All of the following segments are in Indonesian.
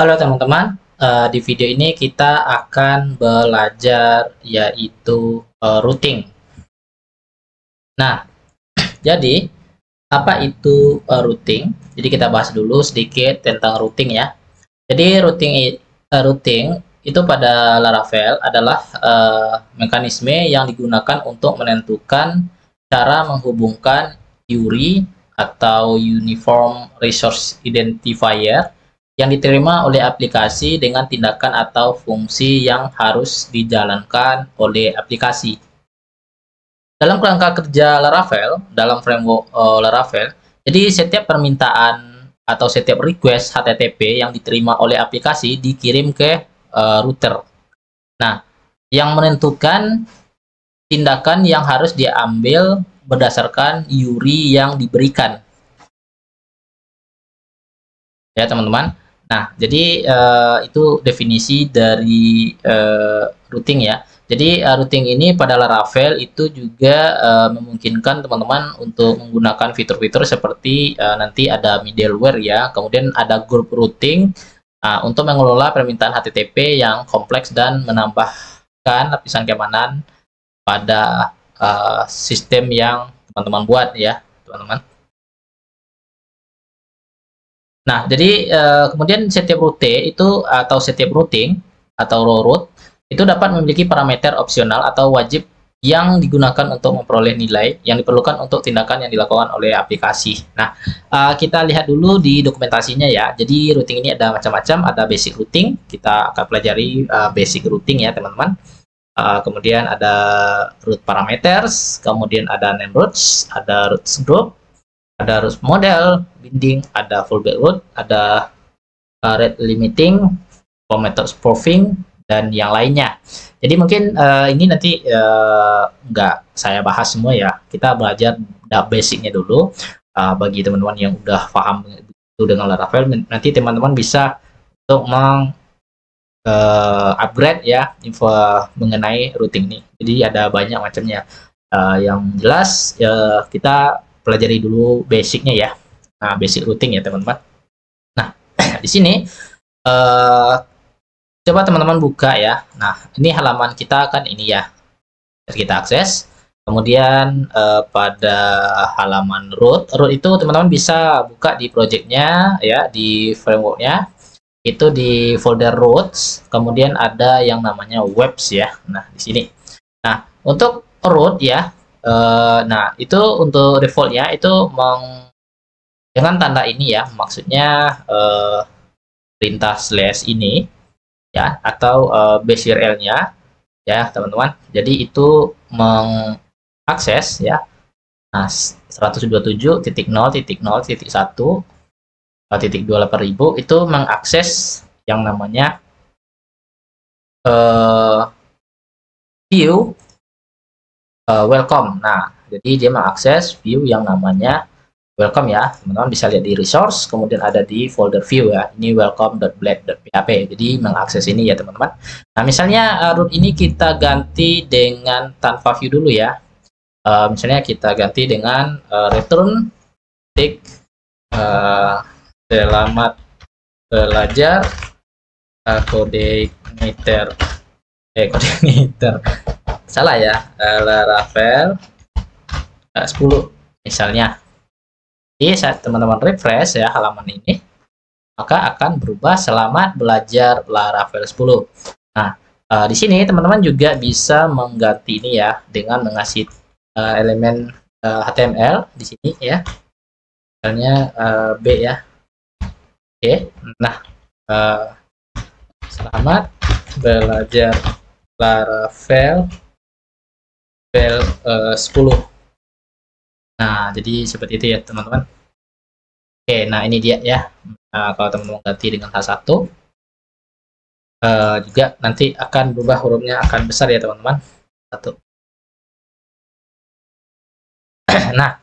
Halo teman-teman, di video ini kita akan belajar yaitu routing. Nah, jadi apa itu routing? Jadi kita bahas dulu sedikit tentang routing ya. Jadi routing itu pada Laravel adalah mekanisme yang digunakan untuk menentukan cara menghubungkan URI atau Uniform Resource Identifier yang diterima oleh aplikasi dengan tindakan atau fungsi yang harus dijalankan oleh aplikasi. Dalam kerangka kerja Laravel, dalam framework Laravel, jadi setiap permintaan atau setiap request HTTP yang diterima oleh aplikasi dikirim ke router. Nah, yang menentukan tindakan yang harus diambil berdasarkan URI yang diberikan. Ya, teman-teman. Nah, jadi itu definisi dari routing ya. Jadi routing ini pada Laravel itu juga memungkinkan teman-teman untuk menggunakan fitur-fitur seperti nanti ada middleware ya, kemudian ada group routing untuk mengelola permintaan HTTP yang kompleks dan menambahkan lapisan keamanan pada sistem yang teman-teman buat ya, teman-teman. Nah, jadi kemudian setiap route itu atau setiap routing atau route itu dapat memiliki parameter opsional atau wajib yang digunakan untuk memperoleh nilai yang diperlukan untuk tindakan yang dilakukan oleh aplikasi. Nah, kita lihat dulu di dokumentasinya ya. Jadi routing ini ada macam-macam, ada basic routing, kita akan pelajari basic routing ya teman-teman. Kemudian ada route parameters, kemudian ada name routes, ada routes group, ada route model, binding, ada fallback route, ada rate limiting, parameter spoofing, dan yang lainnya. Jadi mungkin ini nanti nggak saya bahas semua ya. Kita belajar basicnya dulu. Bagi teman-teman yang udah paham itu dengan Laravel, nanti teman-teman bisa untuk upgrade ya info mengenai routing ini. Jadi ada banyak macamnya. Yang jelas kita pelajari dulu basicnya ya. Nah, basic routing ya teman-teman. Nah, di sini coba teman-teman buka ya. Nah, ini halaman kita kan ini ya. Kita akses. Kemudian pada halaman root itu teman-teman bisa buka di projectnya ya, di frameworknya. Itu di folder root. Kemudian ada yang namanya webs ya. Nah, di sini. Nah, untuk root ya. Nah, itu untuk defaultnya itu dengan tanda ini ya, maksudnya perintah slash ini ya, atau base URL-nya ya teman-teman. Jadi itu mengakses ya, nah 127.0.0.1.28.000 itu mengakses yang namanya view welcome. Nah, jadi dia mengakses view yang namanya welcome ya, teman-teman bisa lihat di resource, kemudian ada di folder view ya, ini welcome.blade.php, jadi mengakses ini ya teman-teman. Nah, misalnya root ini kita ganti dengan tanpa view dulu ya, misalnya kita ganti dengan return tick selamat belajar coordinator salah ya, Laravel 10 misalnya. Jadi saat teman-teman refresh ya halaman ini, maka akan berubah selamat belajar Laravel 10. Nah, di sini teman-teman juga bisa mengganti ini ya dengan mengasih elemen HTML di sini ya. Misalnya B ya. Oke. Nah, selamat belajar Laravel 10. Nah, jadi seperti itu ya teman-teman. Oke, nah ini dia ya. Nah, kalau teman-teman ganti dengan H1, juga nanti akan berubah, hurufnya akan besar ya teman-teman. Satu. Nah,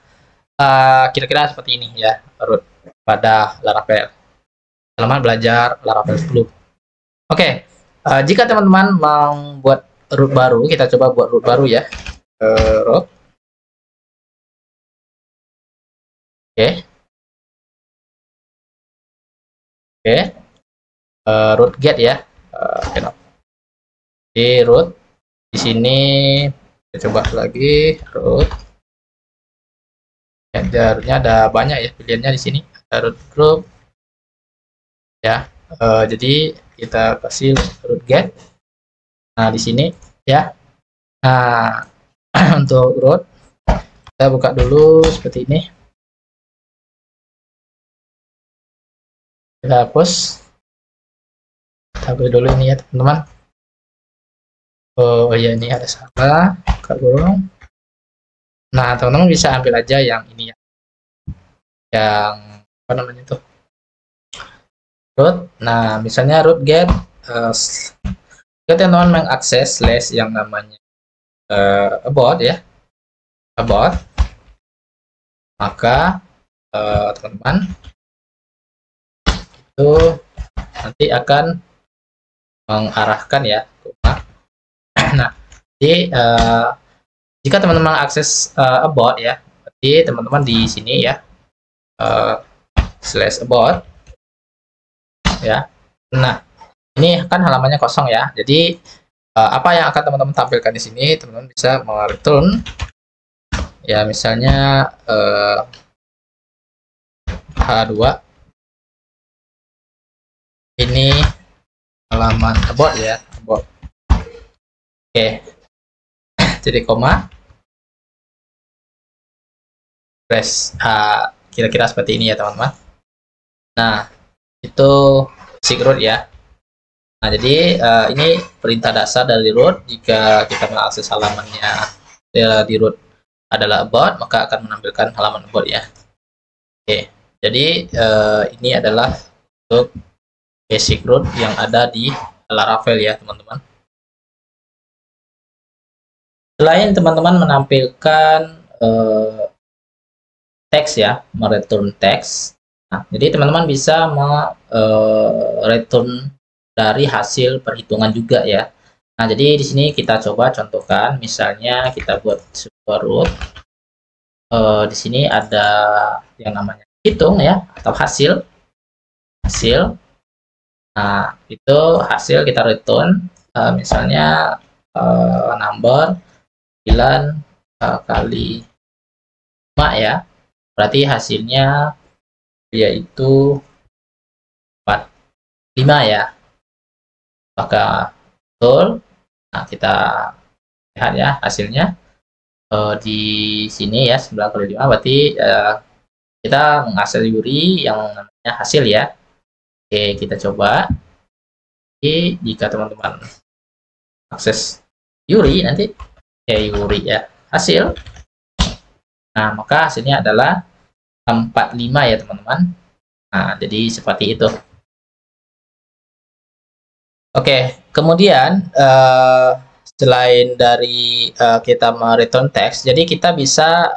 kira-kira seperti ini ya root pada Laravel. Selamat belajar Laravel 10. Oke, jika teman-teman mau buat root baru, kita coba buat root baru ya. Root. Oke. Oke. root get ya. Di root di sini kita coba lagi root. Jarnya ada banyak ya pilihannya di sini. Ada root group ya. Jadi kita kasih root get. Nah di sini ya. Nah untuk root kita buka dulu seperti ini. Kita hapus. Kita hapus dulu ini ya teman-teman. Oh ya, ini ada salah, buka burung. Nah teman-teman bisa ambil aja yang ini ya, yang apa namanya itu, root. Nah misalnya root get, teman-teman mengakses slash yang namanya about ya, about, maka teman-teman itu nanti akan mengarahkan ya. Nah, jadi jika teman-teman akses about ya, berarti teman-teman di sini ya slash about ya. Nah, ini kan halamannya kosong ya. Jadi apa yang akan teman-teman tampilkan di sini, teman-teman bisa mereturn ya, misalnya H2 ini halaman about ya, about. Oke, jadi koma, press kira-kira seperti ini ya teman-teman. Nah itu basic root ya. Nah jadi ini perintah dasar dari root. Jika kita mengakses halamannya di root adalah about, maka akan menampilkan halaman about ya. Oke, jadi ini adalah untuk basic root yang ada di Laravel ya teman-teman. Selain teman-teman menampilkan teks ya, mereturn teks. Nah, jadi teman-teman bisa return dari hasil perhitungan juga ya. Nah, jadi di sini kita coba contohkan, misalnya kita buat sebuah root. Di sini ada yang namanya hitung ya, atau hasil. Nah, itu hasil kita return, misalnya number 9 kali 5 ya, berarti hasilnya yaitu 45 ya. Apakah betul? Nah kita lihat ya hasilnya di sini ya, 9 kali 5 berarti kita menghasil Yuri yang namanya hasil ya. Oke, kita coba. Jadi jika teman-teman akses Yuri nanti Yuri ya, hasil. Nah, maka hasilnya adalah 45 ya, teman-teman. Nah, jadi seperti itu. Oke, kemudian selain dari kita mereturn text, jadi kita bisa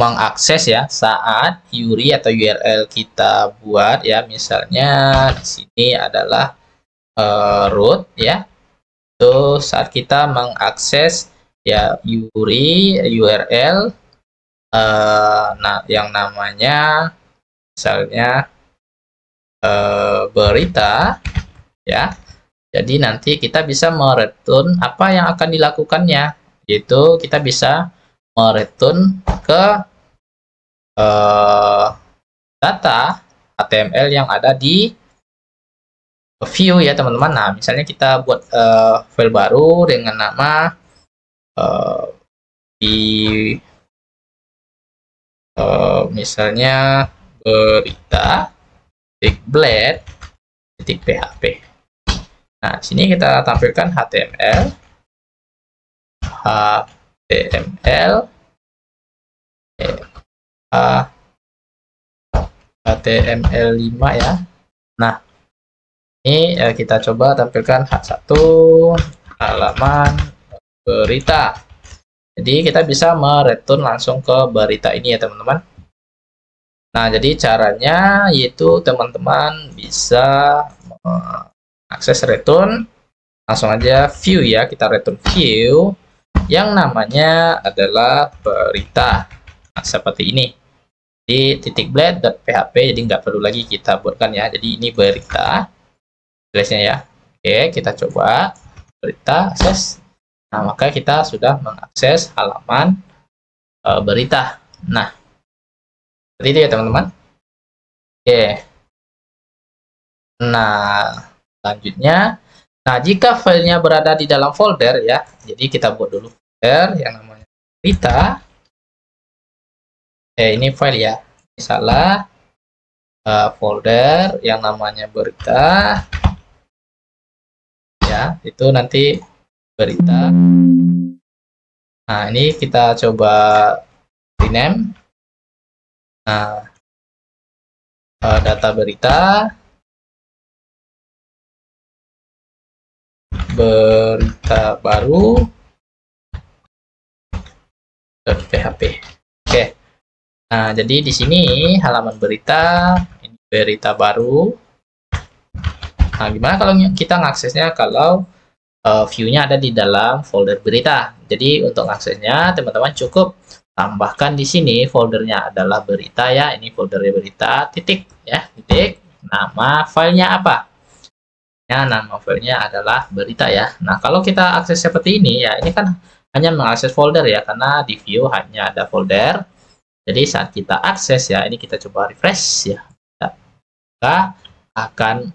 mengakses ya saat URI atau URL kita buat ya. Misalnya di sini adalah root ya. Itu saat kita mengakses ya URI URL nah yang namanya misalnya berita ya. Jadi nanti kita bisa mereturn apa yang akan dilakukannya, yaitu kita bisa mereturn ke data HTML yang ada di view ya teman-teman. Nah misalnya kita buat file baru dengan nama misalnya berita blade.php. Nah di sini kita tampilkan HTML HTML5 ya. Nah ini kita coba tampilkan H1 halaman berita. Jadi kita bisa mereturn langsung ke berita ini ya teman-teman. Nah jadi caranya yaitu teman-teman bisa akses return langsung aja view ya, kita return view yang namanya adalah berita. Nah seperti ini di .blade.php, jadi nggak perlu lagi kita buatkan ya. Jadi ini berita. flashnya ya. Oke, kita coba berita akses. Nah, maka kita sudah mengakses halaman berita. Nah, seperti itu ya teman-teman. Oke. Nah, selanjutnya, nah jika filenya berada di dalam folder ya, jadi kita buat dulu folder yang namanya berita. Ini file ya, misalnya folder yang namanya berita ya, itu nanti berita. Nah, ini kita coba rename. Nah, data berita baru .php. Oke. Nah, jadi di sini halaman berita, ini berita baru. Nah, gimana kalau kita ngaksesnya kalau view-nya ada di dalam folder berita. Jadi untuk aksesnya teman-teman cukup tambahkan di sini foldernya adalah berita ya. Ini foldernya berita titik ya, titik. Nama filenya apa? Ya, nama filenya adalah berita ya. Nah, kalau kita akses seperti ini ya, ini kan hanya mengakses folder ya, karena di view hanya ada folder. Jadi saat kita akses ya, ini kita coba refresh ya, maka akan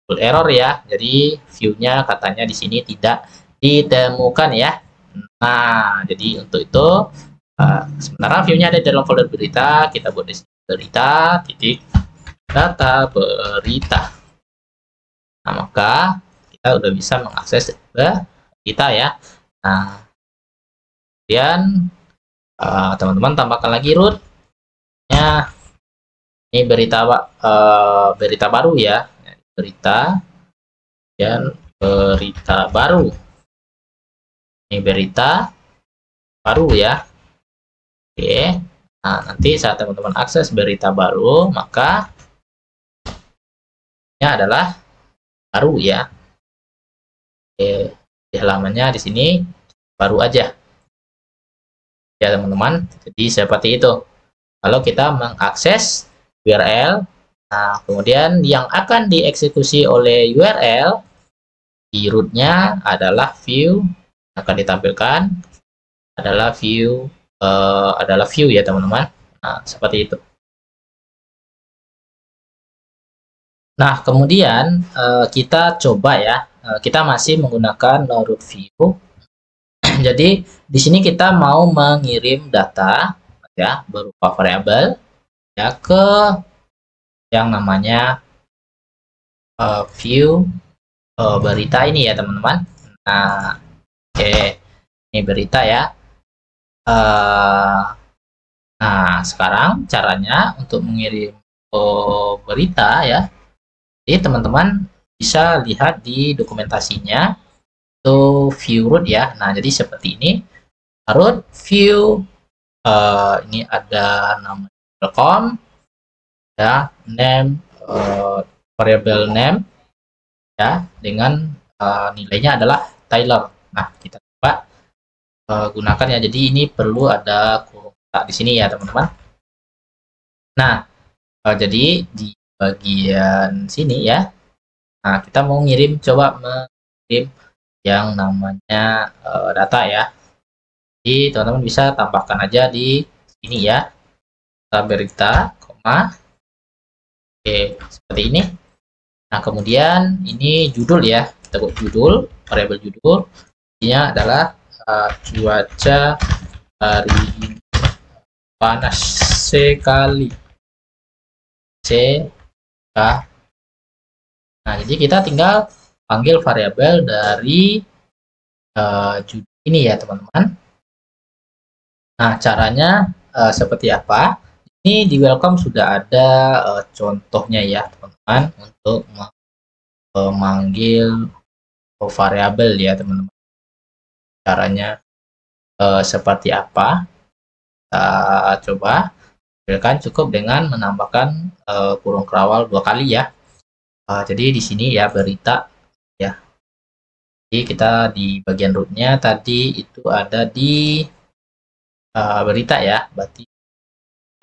muncul error ya. Jadi view-nya katanya di sini tidak ditemukan ya. Nah, jadi untuk itu sementara view-nya ada di dalam folder berita, kita buat di sini berita titik data berita. Nah, maka kita udah bisa mengakses berita ya. Nah, kemudian teman-teman tambahkan lagi root-nya. Ini berita baru ya, berita dan berita baru. Ini berita baru ya. Oke. Nah, nanti saat teman-teman akses berita baru, maka ini adalah baru ya. Oke, di halamannya di sini baru aja. Ya teman-teman, jadi seperti itu. Kalau kita mengakses URL, nah kemudian yang akan dieksekusi oleh URL di root-nya adalah view, akan ditampilkan adalah view ya teman-teman. Nah, seperti itu. Nah, kemudian kita coba ya, kita masih menggunakan root view. Jadi di sini kita mau mengirim data ya berupa variabel ya ke yang namanya view berita ini ya teman-teman. Nah, oke, ini berita ya. Nah, sekarang caranya untuk mengirim berita ya. Jadi teman-teman bisa lihat di dokumentasinya itu view root ya. Nah, jadi seperti ini root view, ini ada nama welcome ya, name variable name ya, dengan nilainya adalah Tyler. Nah, kita coba gunakan ya. Jadi ini perlu ada kurung kata di sini ya teman-teman. Nah, jadi di bagian sini ya, nah kita mau coba mengirim yang namanya data ya. Jadi teman-teman bisa tambahkan aja di sini ya, berita, koma, oke seperti ini. Nah kemudian ini judul ya, kita buat judul, variabel judul, ini adalah cuaca hari ini panas sekali. Nah jadi kita tinggal panggil variabel dari judul ini ya teman-teman. Nah caranya seperti apa? Ini di welcome sudah ada contohnya ya teman-teman untuk memanggil variabel ya teman-teman. Caranya seperti apa? Kita coba. Kan cukup dengan menambahkan kurung kerawal 2 kali ya. Jadi di sini ya berita ya. Jadi kita di bagian rootnya tadi itu ada di berita ya, berarti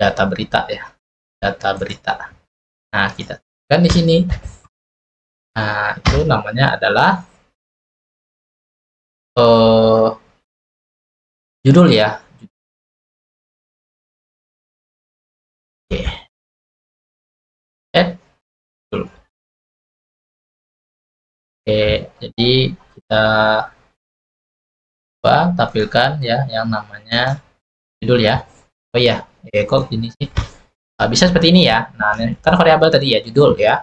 data berita ya, data berita. Nah kita kan di sini. Nah, itu namanya adalah judul ya. Oke, add judul. Oke, jadi kita coba tampilkan ya yang namanya judul ya. Oh iya, kok gini sih? Bisa seperti ini ya. Nah, kan variabel tadi ya judul ya.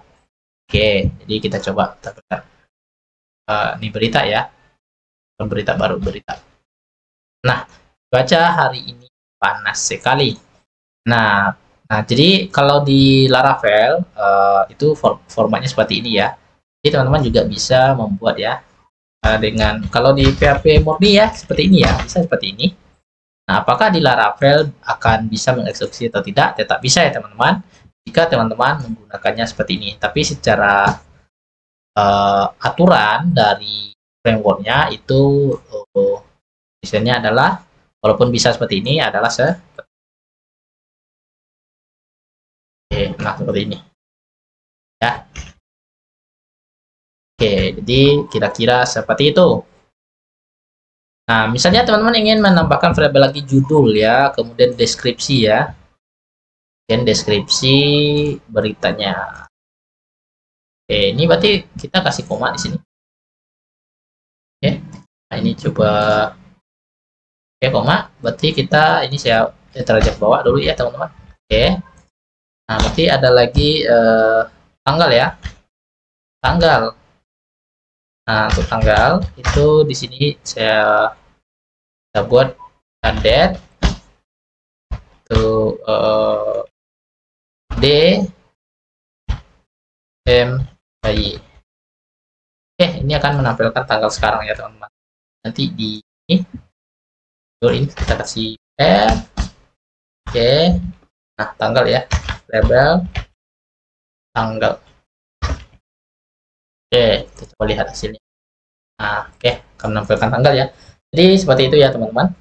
Oke, jadi kita coba tampilkan. Ini berita ya, berita baru berita. Nah, baca hari ini panas sekali. Nah, jadi kalau di Laravel itu formatnya seperti ini ya. Jadi teman-teman juga bisa membuat ya dengan kalau di PHP murni ya seperti ini ya, bisa seperti ini. Nah, apakah di Laravel akan bisa mengeksekusi atau tidak? Tetap bisa ya teman-teman. Jika teman-teman menggunakannya seperti ini. Tapi secara aturan dari frameworknya itu misalnya adalah walaupun bisa seperti ini adalah seperti ini ya. Oke, jadi kira-kira seperti itu. Nah, misalnya teman-teman ingin menambahkan variabel lagi judul ya, kemudian deskripsi ya, dan deskripsi beritanya. Oke, ini berarti kita kasih koma di sini. Oke, nah ini coba. Oke, koma. Berarti kita ini saya terajak bawah dulu ya teman-teman. Oke. Nah, berarti ada lagi tanggal ya, tanggal. Nah, untuk tanggal itu di sini saya buat date to D M Y. Oke, ini akan menampilkan tanggal sekarang ya teman-teman. Nanti di ini kita kasih oke. Nah, tanggal ya, label tanggal. Oke, kita coba lihat hasilnya. Nah, oke, akan menampilkan tanggal ya. Jadi seperti itu ya teman-teman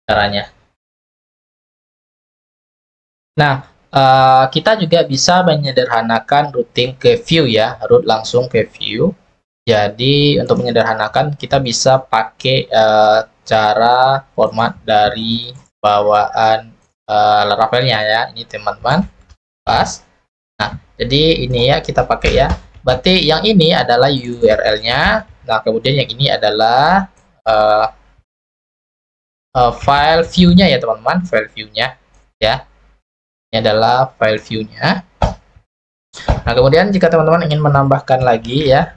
caranya. Nah, kita juga bisa menyederhanakan routing ke view ya, root langsung ke view. Jadi untuk menyederhanakan kita bisa pakai cara format dari bawaan Laravelnya ya. Ini teman-teman pas. Nah, jadi ini ya kita pakai ya. Berarti yang ini adalah URL-nya. Nah, kemudian yang ini adalah file view-nya ya teman-teman, file view-nya ya. Ini adalah file view-nya. Nah, kemudian jika teman-teman ingin menambahkan lagi ya,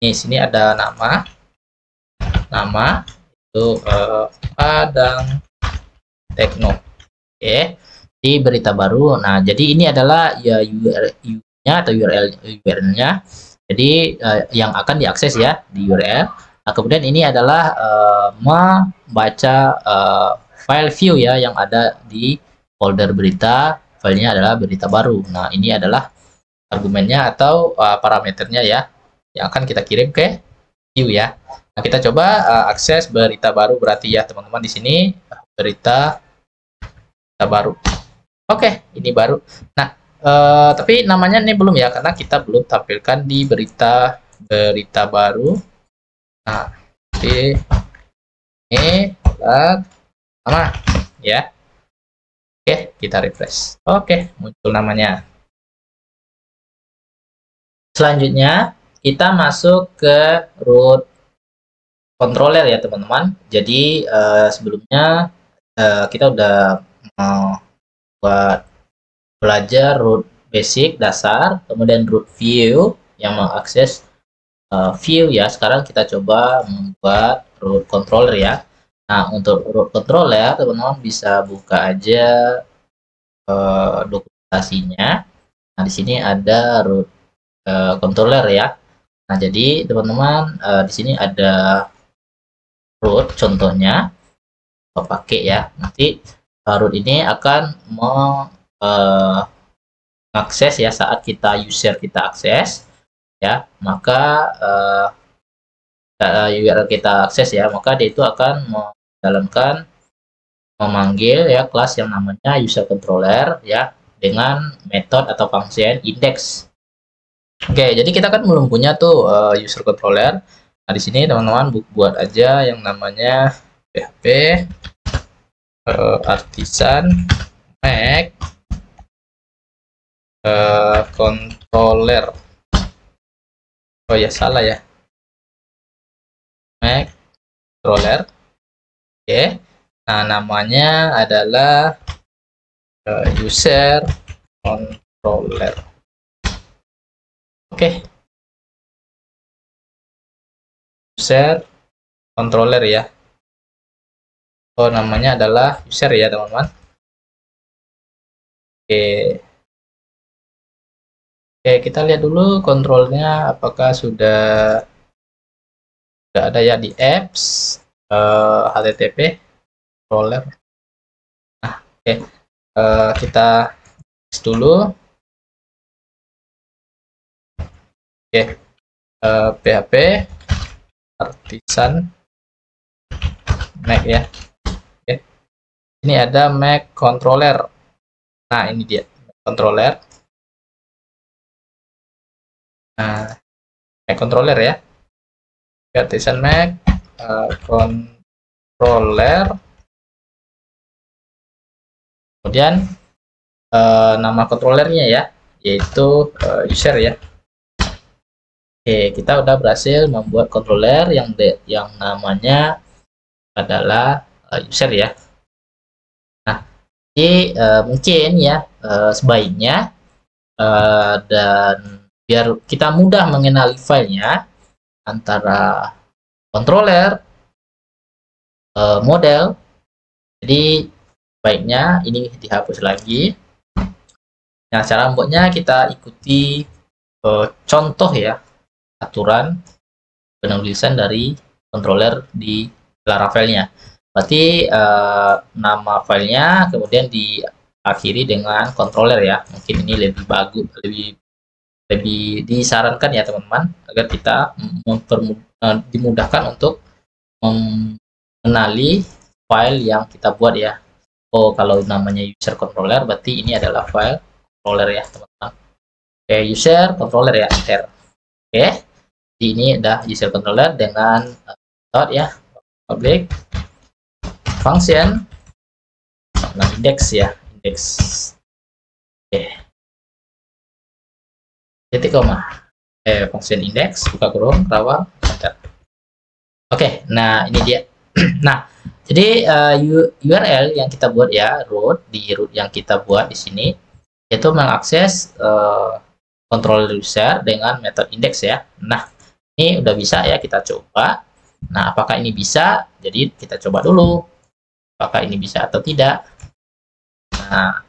di sini ada nama itu Padang Tekno. Oke, di berita baru. Nah, jadi ini adalah ya URL-nya atau URL-nya. Jadi yang akan diakses ya di URL. Nah, kemudian ini adalah membaca file view ya yang ada di folder berita. Filenya adalah berita baru. Nah, ini adalah argumennya atau parameternya ya yang akan kita kirim ke view ya. Nah, kita coba akses berita baru berarti ya teman-teman di sini berita baru. Oke, ini baru. Nah, tapi namanya ini belum ya karena kita belum tampilkan di berita baru. Nah, di ini nama ya. Oke, kita refresh. Oke, muncul namanya. Selanjutnya, kita masuk ke root controller ya teman-teman. Jadi sebelumnya kita udah buat belajar root basic dasar, kemudian root view yang mengakses view ya. Sekarang kita coba membuat root controller ya. Nah, untuk root controller teman-teman bisa buka aja dokumentasinya. Nah, di sini ada root controller ya. Nah, jadi teman-teman di sini ada root contohnya pakai ya. Nanti root ini akan mengakses ya saat kita user kita akses ya, maka URL kita akses ya, maka dia itu akan menjalankan memanggil ya kelas yang namanya user controller ya dengan metode atau function index. Oke, jadi kita kan belum punya tuh user controller. Nah, di sini teman-teman buat aja yang namanya php artisan Mac controller. Oh ya, salah ya. Mac controller. Oke. Nah, namanya adalah user controller. Oke. User controller ya. Oh, namanya adalah user ya, teman-teman. Oke. Oke, kita lihat dulu kontrolnya apakah sudah ada ya di apps HTTP controller. Nah, oke. Kita dulu. Oke. PHP artisan Mac ya. Oke. Ini ada Mac controller. Nah, ini dia controller. Nah, Mac controller ya. Artisan Mac controller. Kemudian nama controllernya ya, yaitu user ya. Oke, kita udah berhasil membuat controller yang namanya adalah user ya. Nah, jadi mungkin ya sebaiknya dan biar kita mudah mengenali filenya antara controller model, jadi baiknya ini dihapus lagi. Nah, cara membuatnya kita ikuti contoh ya, aturan penulisan dari controller di Laravelnya. Berarti nama filenya kemudian diakhiri dengan controller ya. Mungkin ini lebih bagus, lebih disarankan ya teman-teman, agar kita dimudahkan untuk mengenali file yang kita buat ya. Oh, kalau namanya user controller berarti ini adalah file controller ya teman-teman. Oke, user controller ya, enter. Oke, jadi ini ada user controller dengan dot ya, public function nah index ya, index. Oke, titik koma function index, buka kurung, rawang, enter. Oke, nah ini dia. Nah, jadi URL yang kita buat ya, root yang kita buat di sini itu mengakses controller user dengan metode index ya. Nah, ini udah bisa ya, kita coba. Nah, apakah ini bisa? Jadi kita coba dulu apakah ini bisa atau tidak. Nah,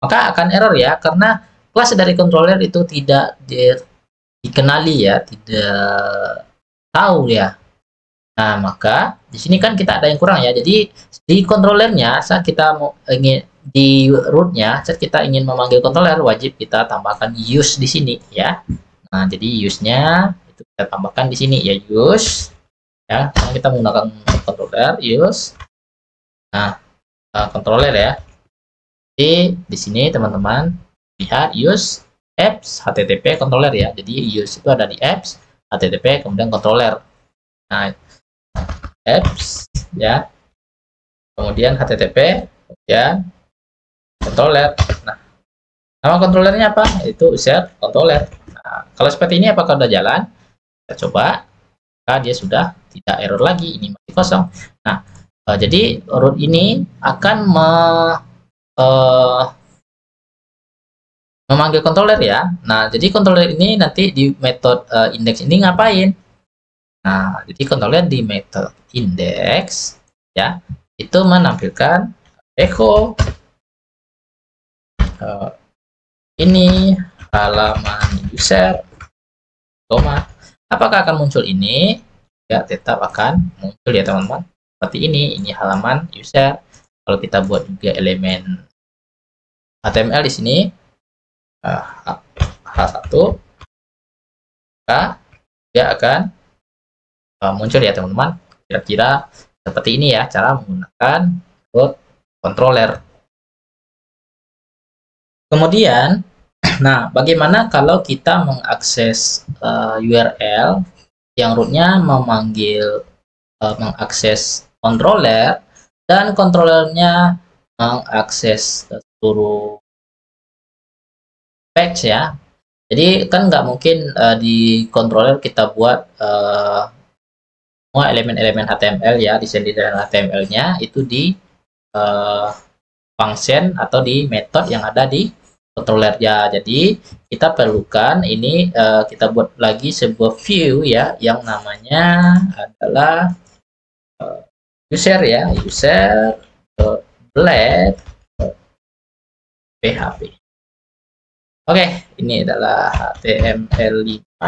maka akan error ya, karena kelas dari controller itu tidak dikenali ya, tidak tahu ya. Nah, maka di sini kan kita ada yang kurang ya. Jadi di controllernya saat kita mau ingin di rootnya, saat kita ingin memanggil controller, wajib kita tambahkan use di sini ya. Nah, jadi use-nya itu kita tambahkan di sini ya, use ya. Karena kita menggunakan controller use. Nah, controller ya. Jadi di sini teman-teman lihat use apps HTTP controller ya. Jadi use itu ada di apps HTTP kemudian controller. Nah, apps ya, kemudian HTTP, kemudian controller. Nah, nama controllernya apa? Itu user controller. Nah, kalau seperti ini apakah sudah jalan? Kita coba. Maka dia sudah tidak error lagi, ini masih kosong. Nah, jadi root ini akan memanggil controller ya. Nah, jadi controller ini nanti di metode index ini ngapain? Nah, jadi controller di metode index ya, itu menampilkan echo ini halaman user, koma. Apakah akan muncul ini? Ya, tetap akan muncul ya teman-teman. Seperti ini halaman user. Kalau kita buat juga elemen HTML di sini H1, maka dia akan muncul ya teman-teman. Kira-kira seperti ini ya cara menggunakan root controller. Kemudian Nah, bagaimana kalau kita mengakses URL yang rootnya memanggil mengakses controller dan controllernya mengakses seluruh page ya. Jadi kan nggak mungkin di controller kita buat semua elemen-elemen HTML ya, desain HTML-nya itu di function atau di method yang ada di controller ya. Jadi kita perlukan ini kita buat lagi sebuah view ya yang namanya adalah user ya, user.blade.php. Oke, ini adalah HTML5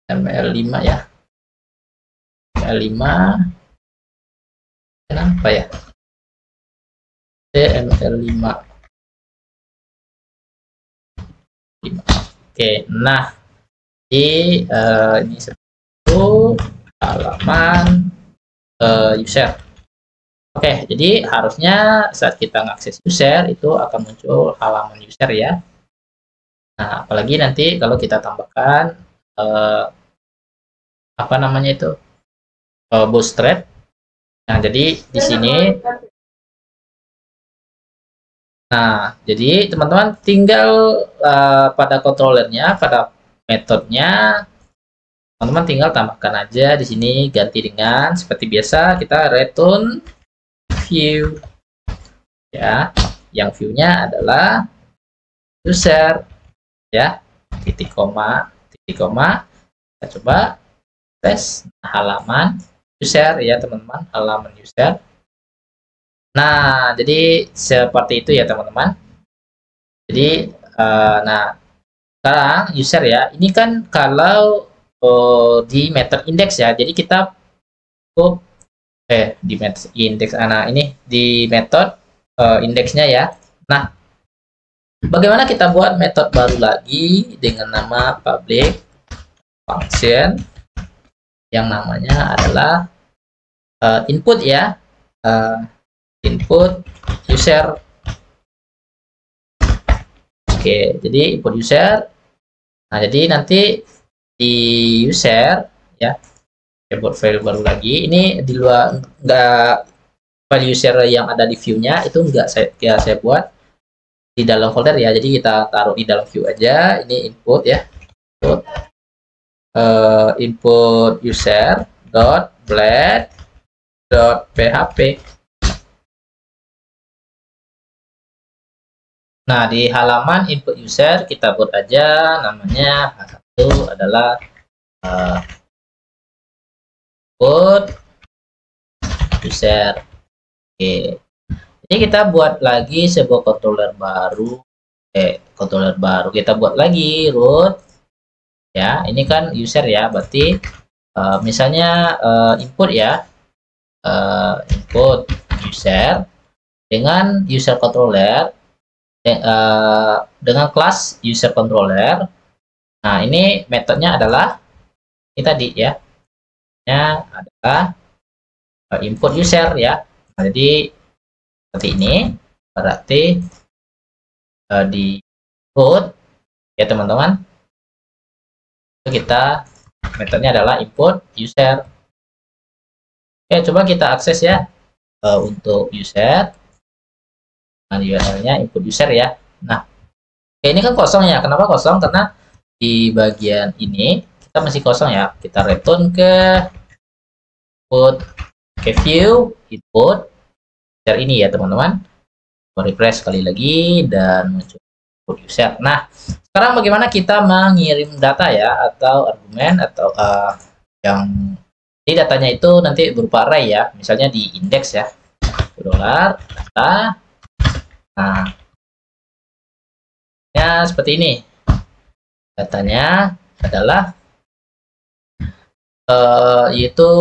HTML5 ya. HTML5 kenapa ya? HTML5. Oke, nah di ini satu halaman user. Oke, jadi harusnya saat kita mengakses user itu akan muncul halaman user ya. Nah, apalagi nanti kalau kita tambahkan apa namanya itu bootstrap. Nah, jadi di sini. Nah, jadi teman-teman tinggal pada controllernya, pada metodenya, teman-teman tinggal tambahkan aja di sini ganti dengan seperti biasa kita return view ya, yang view-nya adalah user ya, titik koma, kita coba tes halaman user ya teman-teman, halaman user. Nah, jadi seperti itu ya teman-teman. Jadi nah sekarang user ya, ini kan kalau di method index ya, jadi kita cukup di method index, nah ini di method indeksnya ya. Nah, bagaimana kita buat metode baru lagi dengan nama public function yang namanya adalah input ya, input user. Oke, jadi input user. Nah, jadi nanti di user ya, saya buat file baru lagi. Ini di luar, nggak file user yang ada di view-nya itu nggak saya buat di dalam folder ya. Jadi kita taruh di dalam view aja. Ini input ya, input user dot blade dot php. Nah, di halaman input user kita buat aja namanya satu adalah input user. Oke. Jadi kita buat lagi sebuah controller baru. Kita buat lagi root. Ya, ini kan user ya, berarti misalnya input ya. Input user dengan user controller dengan kelas user controller. Nah, ini metodenya adalah ini tadi ya. Adalah input user ya. Nah, jadi seperti ini berarti di root ya teman-teman, kita metodenya adalah input user. Oke, coba kita akses ya untuk user. Nah, URL-nya input user ya. Nah, ini kan kosong ya. Kenapa kosong? Karena di bagian ini kita masih kosong ya. Kita return ke input ke view input user ini ya teman-teman. Refresh sekali lagi dan muncul input user. Nah, sekarang bagaimana kita mengirim data ya, atau argumen atau yang di datanya itu nanti berupa array ya. Misalnya di index ya. Dollar data. Nah, ya seperti ini. Datanya adalah yaitu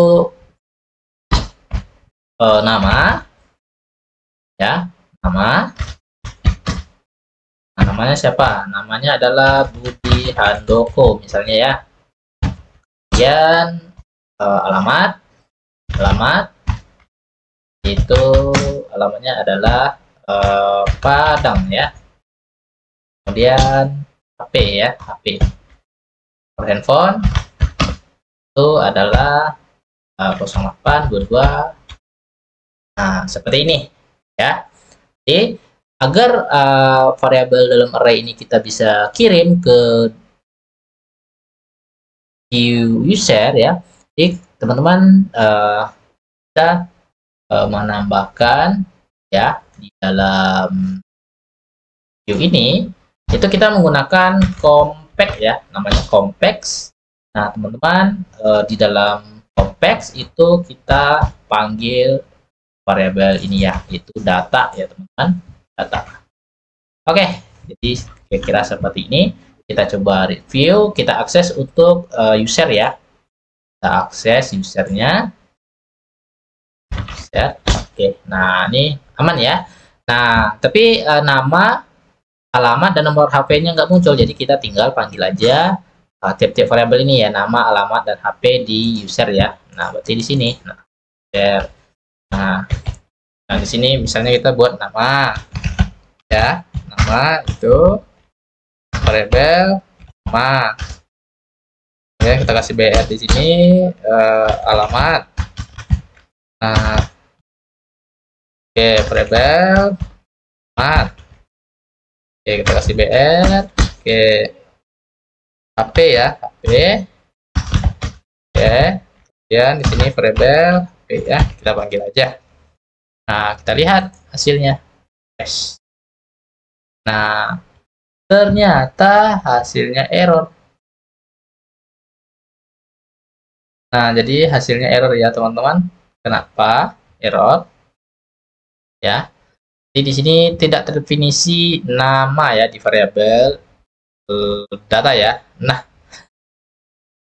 nama ya, nama. Nah, namanya siapa? Namanya adalah Budi Handoko misalnya ya. Kemudian alamat itu alamatnya adalah Padang ya. Kemudian HP ya, HP. For handphone itu adalah 0822. Nah, seperti ini ya. Jadi agar variabel dalam array ini kita bisa kirim ke user ya. Jadi teman-teman kita menambahkan ya di dalam view ini itu kita menggunakan compact ya, namanya complex. Nah teman-teman di dalam complex itu kita panggil variabel ini ya, itu data ya teman-teman, data. Oke, jadi kira-kira seperti ini. Kita coba review, kita akses untuk user ya, kita akses usernya. User. Oke, nah ini aman ya. Nah tapi nama, alamat, dan nomor HP-nya nggak muncul, jadi kita tinggal panggil aja tiap-tiap variabel ini ya, nama, alamat, dan HP di user ya. Nah berarti di sini, nah, user. Nah di sini misalnya kita buat nama ya, nama itu variabel nama ya, kita kasih br di sini, alamat. Nah oke, variabel alamat, oke kita kasih br. Oke, HP ya, HP. Oke, kemudian di sini variabel HP ya, kita panggil aja. Nah kita lihat hasilnya. Yes. Nah ternyata hasilnya error. Nah jadi hasilnya error ya teman-teman. Kenapa error ya? Jadi di sini tidak terdefinisi nama ya di variabel data ya. Nah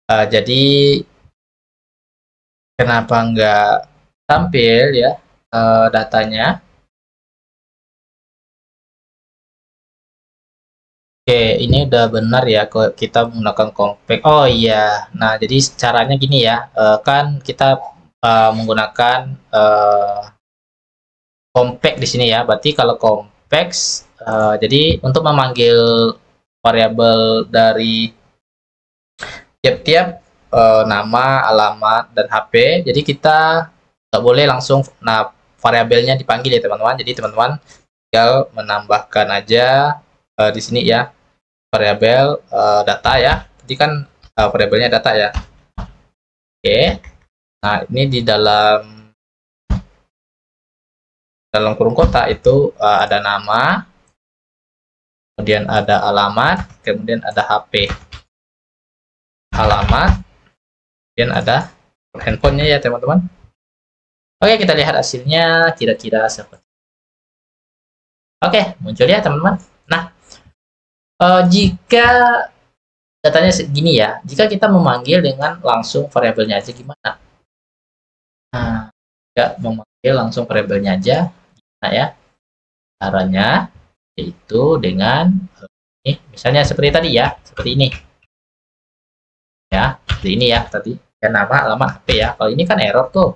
jadi kenapa nggak tampil ya datanya? Oke, ini udah benar ya kita menggunakan compact. Oh iya, nah jadi caranya gini ya, kan kita menggunakan compact di sini ya. Berarti kalau compact, jadi untuk memanggil variabel dari tiap-tiap nama, alamat, dan HP, jadi kita nggak boleh langsung variabelnya dipanggil ya teman-teman. Jadi teman-teman tinggal menambahkan aja di sini ya variabel data ya. Jadi kan variabelnya data ya. Oke. Nah ini di dalam kurung kotak itu ada nama, kemudian ada alamat, kemudian ada HP, alamat, kemudian ada handphonenya ya teman-teman. Oke, kita lihat hasilnya kira-kira seperti. Oke, muncul ya teman-teman. Nah jika datanya segini ya, jika kita memanggil dengan langsung variabelnya aja gimana? Nah, jika memanggil langsung variabelnya aja gimana ya? Caranya yaitu dengan ini, misalnya seperti tadi ya, seperti ini. Ya, seperti ini ya tadi. Ya nama, alamat, HP ya. Kalau ini kan error tuh.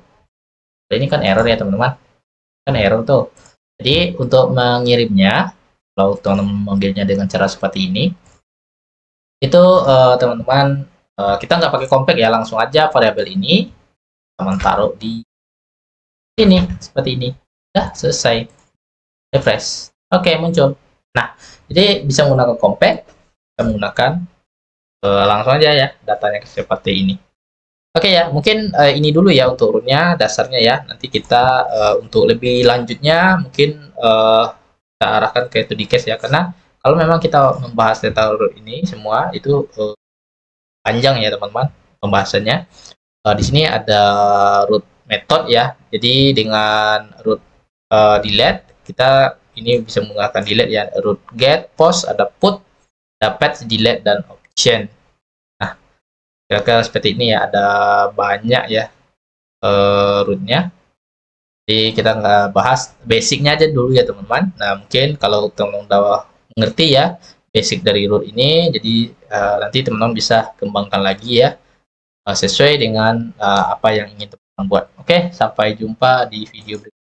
Kalau ini kan error ya teman-teman. Kan error tuh. Jadi untuk mengirimnya, kalau teman-teman memanggilnya dengan cara seperti ini, itu teman-teman kita nggak pakai compact ya, langsung aja variabel ini teman taruh di sini seperti ini. Udah selesai. Refresh. Oke, muncul. Nah jadi bisa menggunakan compact, kita menggunakan langsung aja ya datanya seperti ini. Oke ya, mungkin ini dulu ya untuk urutnya, dasarnya ya. Nanti kita untuk lebih lanjutnya mungkin kita arahkan ke 2D case ya, karena kalau memang kita membahas data root ini semua itu panjang ya teman-teman pembahasannya. Di sini ada root method ya, jadi dengan root delete kita ini bisa menggunakan delete ya, root get, post, ada put, ada patch, delete, dan option. Nah kira-kira seperti ini ya, ada banyak ya rootnya. Jadi kita nggak bahas basicnya aja dulu ya teman-teman. Nah mungkin kalau teman-teman udah mengerti ya basic dari root ini, jadi nanti teman-teman bisa kembangkan lagi ya sesuai dengan apa yang ingin teman-teman buat. Oke, sampai jumpa di video berikutnya.